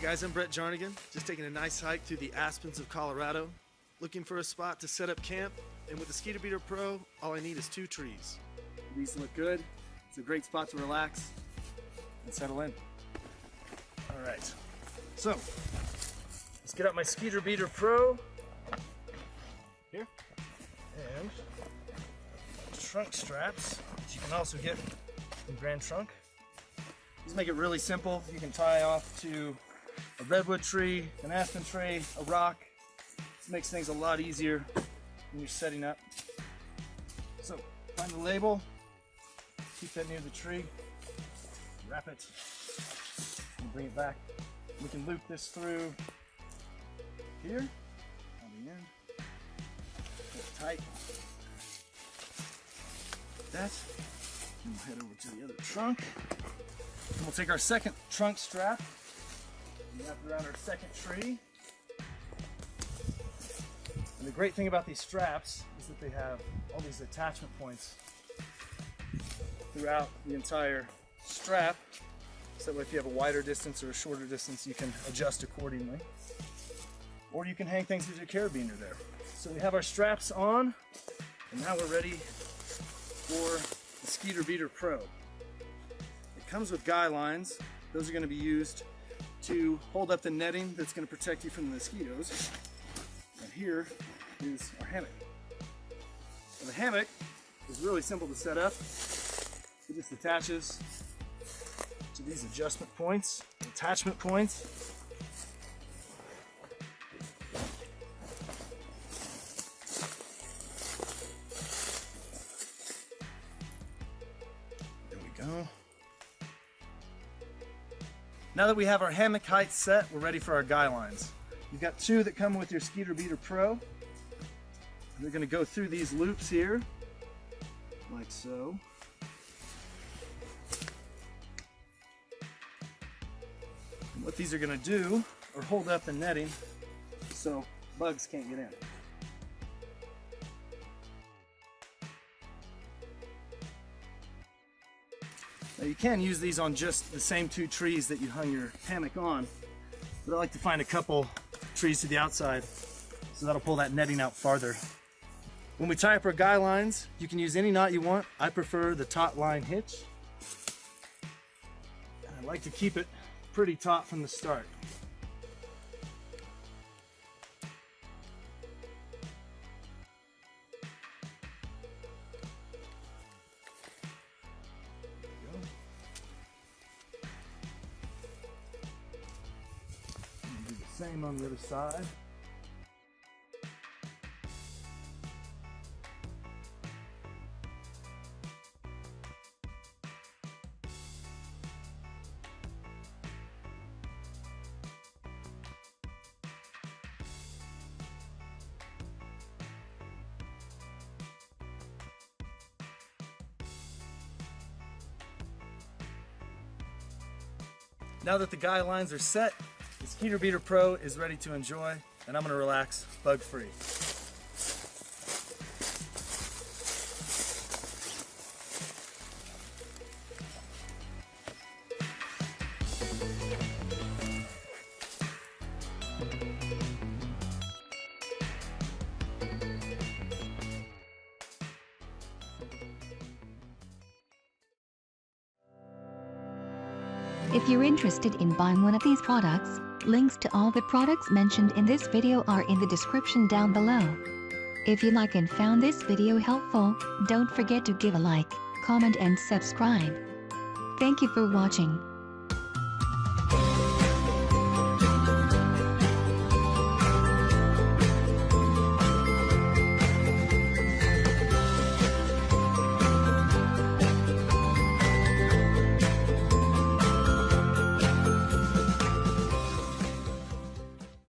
guys, I'm Brett Jarnigan, just taking a nice hike through the aspens of Colorado, looking for a spot to set up camp, and with the Mosquito Hammock, all I need is 2 trees. These look good. It's a great spot to relax and settle in. All right, so let's get out my Mosquito Hammock here, and trunk straps, which you can also get from Grand Trunk. These make it really simple. You can tie off to a redwood tree, an aspen tree, a rock. This makes things a lot easier when you're setting up. So find the label, keep that near the tree, wrap it, and bring it back. We can loop this through here on the end. Pull it tight. Like that. And we'll head over to the other trunk. And we'll take our second trunk strap and wrap it around our second tree. And the great thing about these straps is that they have all these attachment points throughout the entire strap. So that way if you have a wider distance or a shorter distance, you can adjust accordingly. Or you can hang things with your carabiner there. So we have our straps on, and now we're ready for the Mosquito Hammock. It comes with guy lines. Those are going to be used to hold up the netting that's going to protect you from the mosquitoes. And here is our hammock. So the hammock is really simple to set up. It just attaches to these adjustment points, attachment points. There we go. Now that we have our hammock height set, we're ready for our guy lines. You've got 2 that come with your Mosquito Hammock. They're going to go through these loops here, like so. And what these are going to do are hold up the netting so bugs can't get in. Now you can use these on just the same 2 trees that you hung your hammock on, but I like to find a couple trees to the outside, so that'll pull that netting out farther. When we tie up our guy lines, you can use any knot you want. I prefer the taut line hitch. And I like to keep it pretty taut from the start. Do the same on the other side. Now that the guy lines are set, the Mosquito Hammock is ready to enjoy, and I'm going to relax bug-free. If you're interested in buying one of these products, links to all the products mentioned in this video are in the description down below. If you like and found this video helpful, don't forget to give a like, comment and subscribe. Thank you for watching.